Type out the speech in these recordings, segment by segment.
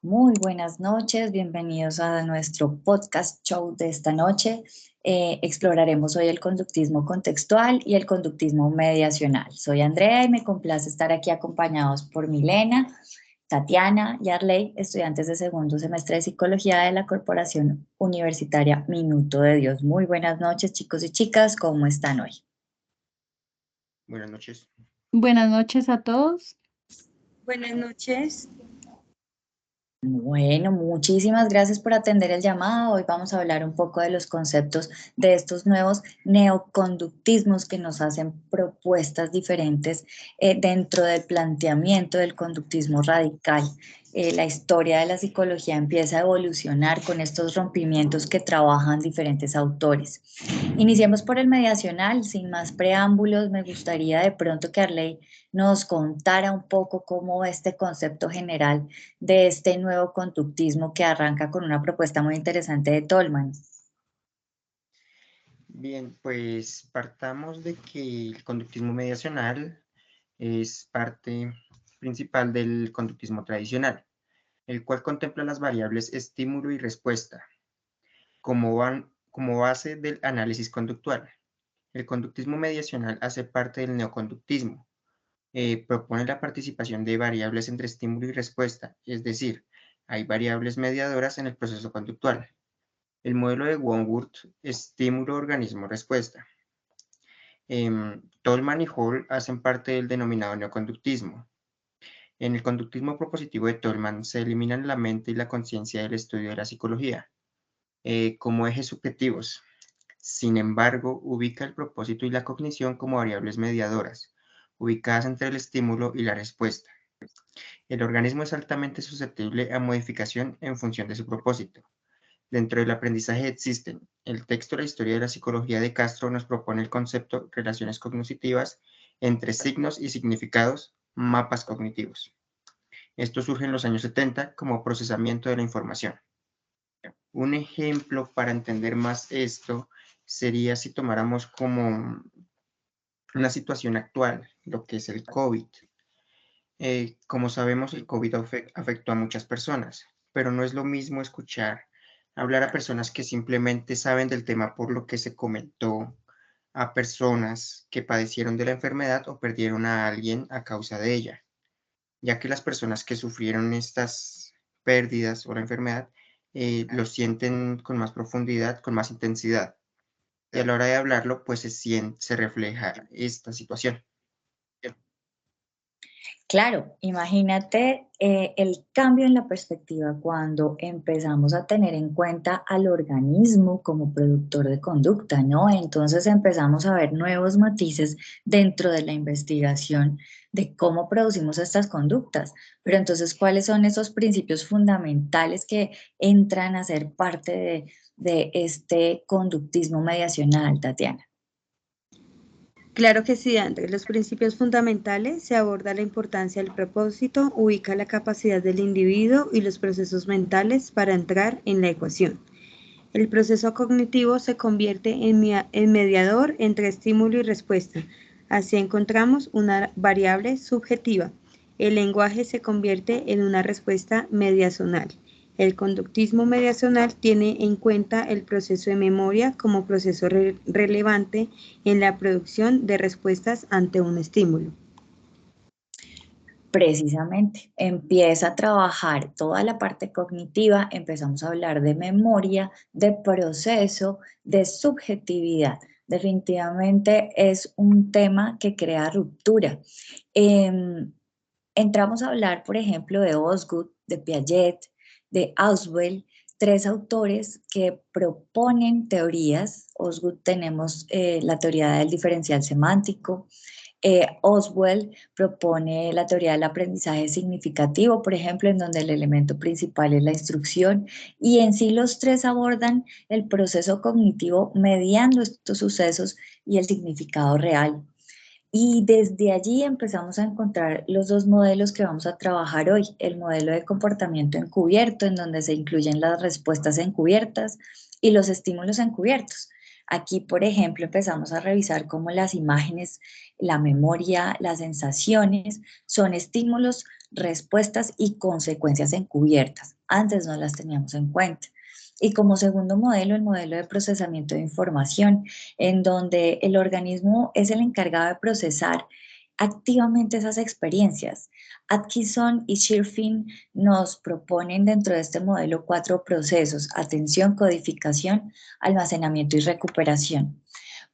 Muy buenas noches, bienvenidos a nuestro podcast show de esta noche. Exploraremos hoy el conductismo contextual y el conductismo mediacional. Soy Andrea y me complace estar aquí acompañados por Milena, Tatiana y Arley, estudiantes de segundo semestre de Psicología de la Corporación Universitaria Minuto de Dios. Muy buenas noches, chicos y chicas, ¿cómo están hoy? Buenas noches. Buenas noches a todos. Buenas noches. Bueno, muchísimas gracias por atender el llamado. Hoy vamos a hablar un poco de los conceptos de estos nuevos neoconductismos que nos hacen propuestas diferentes dentro del planteamiento del conductismo radical. La historia de la psicología empieza a evolucionar con estos rompimientos que trabajan diferentes autores. Iniciemos por el mediacional. Sin más preámbulos, me gustaría de pronto que Arley nos contara un poco cómo este concepto general de este nuevo conductismo que arranca con una propuesta muy interesante de Tolman. Bien, pues partamos de que el conductismo mediacional es parte principal del conductismo tradicional, el cual contempla las variables estímulo y respuesta como base del análisis conductual. El conductismo mediacional hace parte del neoconductismo. Propone la participación de variables entre estímulo y respuesta, es decir, hay variables mediadoras en el proceso conductual. El modelo de Wentworth, estímulo, organismo, respuesta. Tolman y Hall hacen parte del denominado neoconductismo. En el conductismo propositivo de Tolman se eliminan la mente y la conciencia del estudio de la psicología como ejes subjetivos. Sin embargo, ubica el propósito y la cognición como variables mediadoras, ubicadas entre el estímulo y la respuesta. El organismo es altamente susceptible a modificación en función de su propósito. Dentro del aprendizaje existen. El texto La historia de la psicología de Castro nos propone el concepto relaciones cognitivas entre signos y significados, mapas cognitivos. Esto surge en los años 70 como procesamiento de la información. Un ejemplo para entender más esto sería si tomáramos como una situación actual, lo que es el COVID. Como sabemos, el COVID afectó a muchas personas, pero no es lo mismo escuchar hablar a personas que simplemente saben del tema por lo que se comentó, a personas que padecieron de la enfermedad o perdieron a alguien a causa de ella, ya que las personas que sufrieron estas pérdidas o la enfermedad lo sienten con más profundidad, con más intensidad, y a la hora de hablarlo, pues se refleja esta situación. Claro, imagínate el cambio en la perspectiva cuando empezamos a tener en cuenta al organismo como productor de conducta, ¿no? Entonces empezamos a ver nuevos matices dentro de la investigación de cómo producimos estas conductas. Pero entonces, ¿cuáles son esos principios fundamentales que entran a ser parte de este conductismo mediacional, Tatiana? Claro que sí, entre los principios fundamentales se aborda la importancia del propósito, ubica la capacidad del individuo y los procesos mentales para entrar en la ecuación. El proceso cognitivo se convierte en mediador entre estímulo y respuesta. Así encontramos una variable subjetiva. El lenguaje se convierte en una respuesta mediacional. El conductismo mediacional tiene en cuenta el proceso de memoria como proceso relevante en la producción de respuestas ante un estímulo. Precisamente, empieza a trabajar toda la parte cognitiva, empezamos a hablar de memoria, de proceso, de subjetividad. Definitivamente es un tema que crea ruptura. Entramos a hablar, por ejemplo, de Osgood, de Piaget, de Auswell, tres autores que proponen teorías. Osgood tenemos la teoría del diferencial semántico. Oswell propone la teoría del aprendizaje significativo, por ejemplo, en donde el elemento principal es la instrucción, y en sí los tres abordan el proceso cognitivo mediando estos sucesos y el significado real. Y desde allí empezamos a encontrar los dos modelos que vamos a trabajar hoy, el modelo de comportamiento encubierto, en donde se incluyen las respuestas encubiertas y los estímulos encubiertos. Aquí, por ejemplo, empezamos a revisar cómo las imágenes, la memoria, las sensaciones son estímulos, respuestas y consecuencias encubiertas. Antes no las teníamos en cuenta. Y como segundo modelo, el modelo de procesamiento de información, en donde el organismo es el encargado de procesar activamente esas experiencias. Atkinson y Shirfin nos proponen dentro de este modelo 4 procesos: atención, codificación, almacenamiento y recuperación.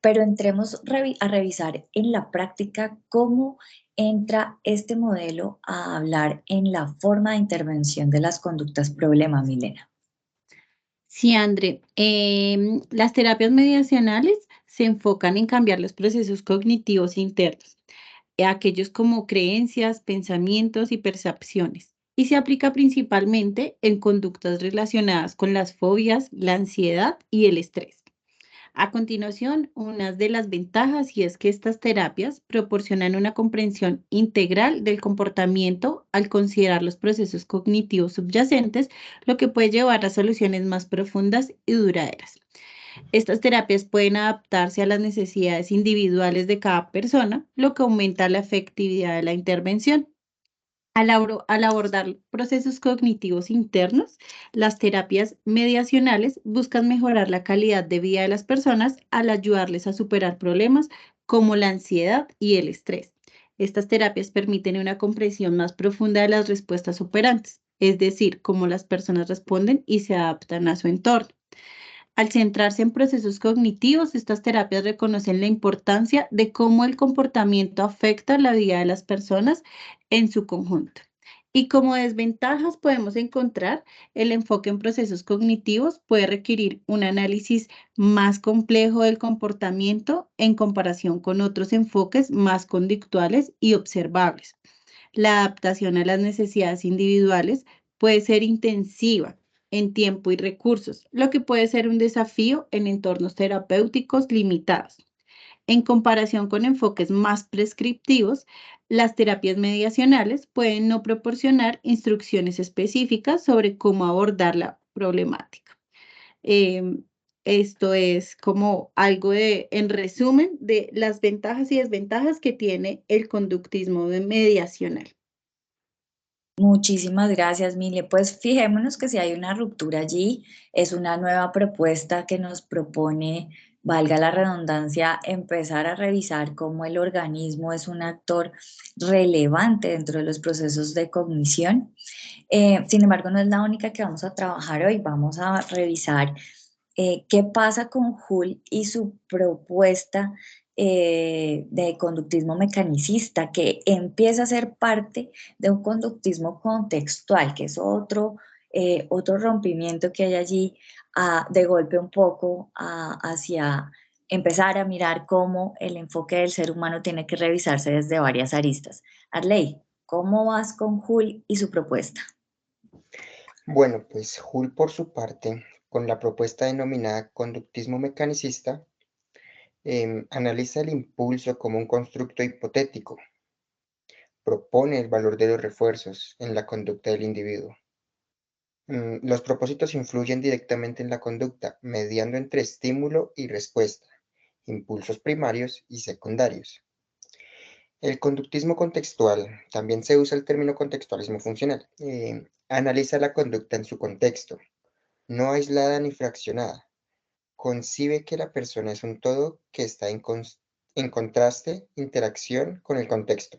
Pero entremos a revisar en la práctica cómo entra este modelo a hablar en la forma de intervención de las conductas problema, Milena. Sí, André. Las terapias mediacionales se enfocan en cambiar los procesos cognitivos internos, aquellos como creencias, pensamientos y percepciones, y se aplica principalmente en conductas relacionadas con las fobias, la ansiedad y el estrés. A continuación, una de las ventajas y es que estas terapias proporcionan una comprensión integral del comportamiento al considerar los procesos cognitivos subyacentes, lo que puede llevar a soluciones más profundas y duraderas. Estas terapias pueden adaptarse a las necesidades individuales de cada persona, lo que aumenta la efectividad de la intervención. Al abordar procesos cognitivos internos, las terapias mediacionales buscan mejorar la calidad de vida de las personas al ayudarles a superar problemas como la ansiedad y el estrés. Estas terapias permiten una comprensión más profunda de las respuestas operantes, es decir, cómo las personas responden y se adaptan a su entorno. Al centrarse en procesos cognitivos, estas terapias reconocen la importancia de cómo el comportamiento afecta la vida de las personas en su conjunto. Y como desventajas podemos encontrar el enfoque en procesos cognitivos puede requerir un análisis más complejo del comportamiento en comparación con otros enfoques más conductuales y observables. La adaptación a las necesidades individuales puede ser intensiva en tiempo y recursos, lo que puede ser un desafío en entornos terapéuticos limitados. En comparación con enfoques más prescriptivos, las terapias mediacionales pueden no proporcionar instrucciones específicas sobre cómo abordar la problemática. Em, Esto es como algo en resumen, de las ventajas y desventajas que tiene el conductismo mediacional. Muchísimas gracias, Mile. Pues fijémonos que si hay una ruptura allí, es una nueva propuesta que nos propone, valga la redundancia, empezar a revisar cómo el organismo es un actor relevante dentro de los procesos de cognición. Sin embargo, no es la única que vamos a trabajar hoy. Vamos a revisar qué pasa con Hull y su propuesta de conductismo mecanicista, que empieza a ser parte de un conductismo contextual, que es otro rompimiento que hay allí, de golpe un poco hacia empezar a mirar cómo el enfoque del ser humano tiene que revisarse desde varias aristas. Arley, ¿cómo vas con Hull y su propuesta? Bueno, pues Hull por su parte, con la propuesta denominada conductismo mecanicista, analiza el impulso como un constructo hipotético, propone el valor de los refuerzos en la conducta del individuo. Los propósitos influyen directamente en la conducta, mediando entre estímulo y respuesta, impulsos primarios y secundarios. El conductismo contextual, también se usa el término contextualismo funcional, analiza la conducta en su contexto, no aislada ni fraccionada. Concibe que la persona es un todo que está en contraste, interacción con el contexto.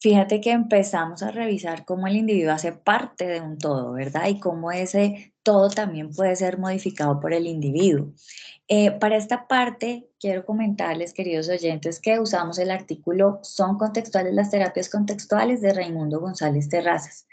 Fíjate que empezamos a revisar cómo el individuo hace parte de un todo, ¿verdad? Y cómo ese todo también puede ser modificado por el individuo. Para esta parte, quiero comentarles, queridos oyentes, que usamos el artículo "¿Son contextuales las terapias contextuales?" de Raimundo González Terrazas.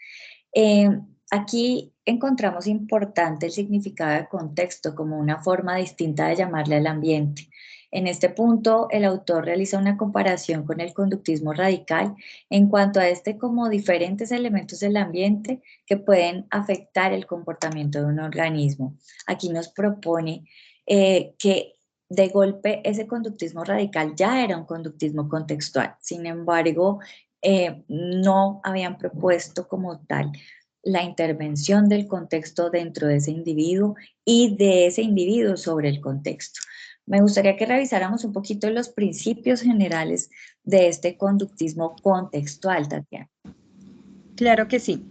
Eh, Aquí encontramos importante el significado de contexto como una forma distinta de llamarle al ambiente. En este punto, el autor realiza una comparación con el conductismo radical en cuanto a este como diferentes elementos del ambiente que pueden afectar el comportamiento de un organismo. Aquí nos propone que de golpe ese conductismo radical ya era un conductismo contextual. Sin embargo, no habían propuesto como tal la intervención del contexto dentro de ese individuo y de ese individuo sobre el contexto. Me gustaría que revisáramos un poquito los principios generales de este conductismo contextual, Tatiana. Claro que sí.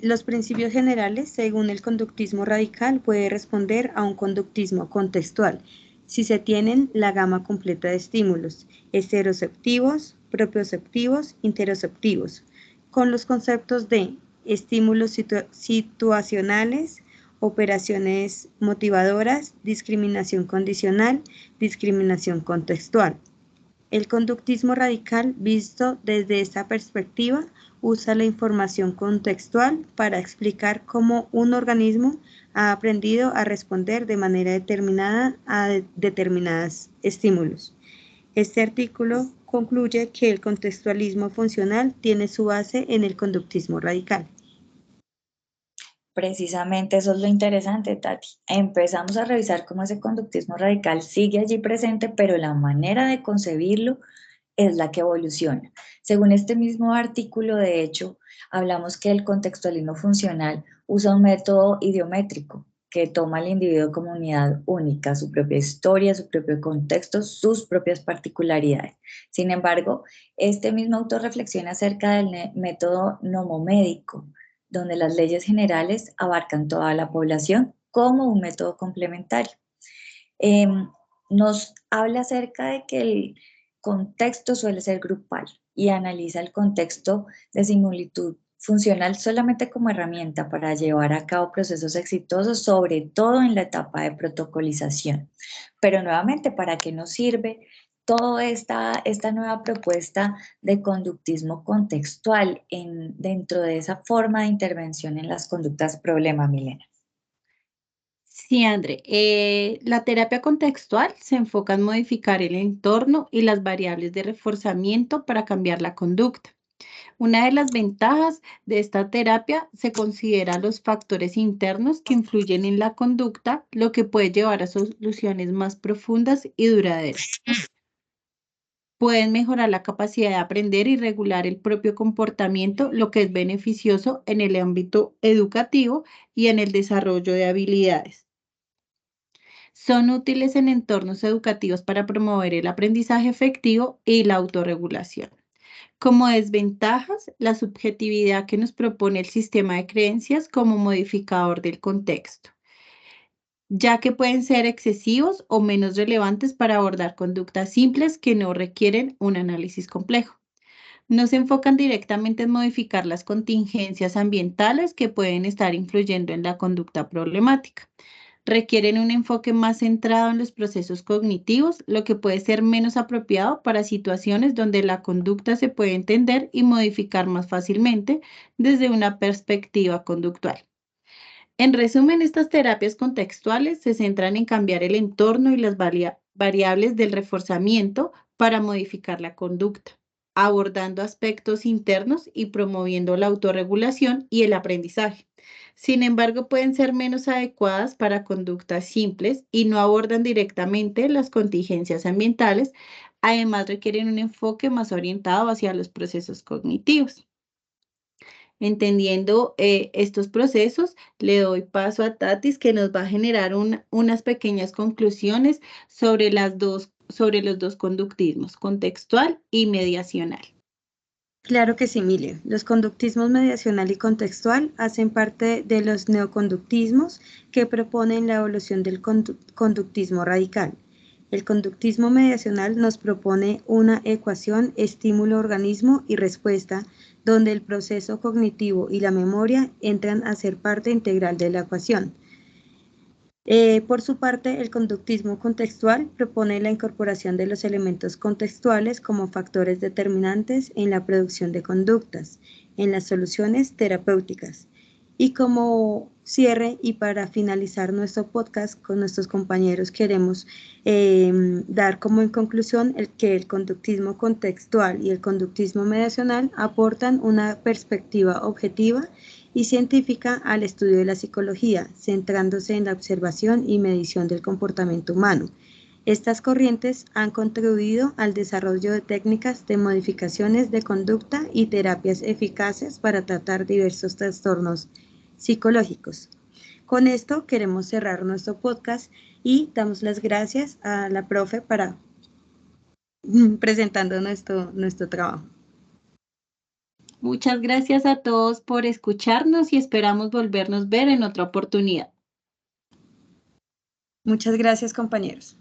Los principios generales, según el conductismo radical, puede responder a un conductismo contextual si se tienen la gama completa de estímulos, estereoceptivos, propioceptivos, interoceptivos, con los conceptos de estímulos situacionales, operaciones motivadoras, discriminación condicional, discriminación contextual. El conductismo radical, visto desde esta perspectiva, usa la información contextual para explicar cómo un organismo ha aprendido a responder de manera determinada a determinados estímulos. Este artículo concluye que el contextualismo funcional tiene su base en el conductismo radical. Precisamente eso es lo interesante, Tati. Empezamos a revisar cómo ese conductismo radical sigue allí presente, pero la manera de concebirlo es la que evoluciona. Según este mismo artículo, de hecho, hablamos que el contextualismo funcional usa un método idiométrico que toma al individuo como unidad única, su propia historia, su propio contexto, sus propias particularidades. Sin embargo, este mismo autor reflexiona acerca del método nomomédico, donde las leyes generales abarcan toda la población como un método complementario. Nos habla acerca de que el contexto suele ser grupal y analiza el contexto de similitud funcional solamente como herramienta para llevar a cabo procesos exitosos, sobre todo en la etapa de protocolización. Pero nuevamente, ¿para qué nos sirve toda esta nueva propuesta de conductismo contextual dentro de esa forma de intervención en las conductas problema, Milena? Sí, André. La terapia contextual se enfoca en modificar el entorno y las variables de reforzamiento para cambiar la conducta. Una de las ventajas de esta terapia se considera los factores internos que influyen en la conducta, lo que puede llevar a soluciones más profundas y duraderas. Pueden mejorar la capacidad de aprender y regular el propio comportamiento, lo que es beneficioso en el ámbito educativo y en el desarrollo de habilidades. Son útiles en entornos educativos para promover el aprendizaje efectivo y la autorregulación. Como desventajas, la subjetividad que nos propone el sistema de creencias como modificador del contexto, ya que pueden ser excesivos o menos relevantes para abordar conductas simples que no requieren un análisis complejo. No se enfocan directamente en modificar las contingencias ambientales que pueden estar influyendo en la conducta problemática. Requieren un enfoque más centrado en los procesos cognitivos, lo que puede ser menos apropiado para situaciones donde la conducta se puede entender y modificar más fácilmente desde una perspectiva conductual. En resumen, estas terapias contextuales se centran en cambiar el entorno y las variables del reforzamiento para modificar la conducta, abordando aspectos internos y promoviendo la autorregulación y el aprendizaje. Sin embargo, pueden ser menos adecuadas para conductas simples y no abordan directamente las contingencias ambientales. Además, requieren un enfoque más orientado hacia los procesos cognitivos. Entendiendo estos procesos, le doy paso a Tatis, que nos va a generar unas pequeñas conclusiones sobre los dos conductismos, contextual y mediacional. Claro que sí, Mile. Los conductismos mediacional y contextual hacen parte de los neoconductismos que proponen la evolución del conductismo radical. El conductismo mediacional nos propone una ecuación estímulo-organismo y respuesta, donde el proceso cognitivo y la memoria entran a ser parte integral de la ecuación. Por su parte, el conductismo contextual propone la incorporación de los elementos contextuales como factores determinantes en la producción de conductas, en las soluciones terapéuticas. Y como cierre y para finalizar nuestro podcast con nuestros compañeros, queremos dar como en conclusión que el conductismo contextual y el conductismo mediacional aportan una perspectiva objetiva y científica al estudio de la psicología, centrándose en la observación y medición del comportamiento humano. Estas corrientes han contribuido al desarrollo de técnicas de modificaciones de conducta y terapias eficaces para tratar diversos trastornos psicológicos. Con esto queremos cerrar nuestro podcast y damos las gracias a la profe para presentando nuestro trabajo. Muchas gracias a todos por escucharnos y esperamos volvernos a ver en otra oportunidad. Muchas gracias, compañeros.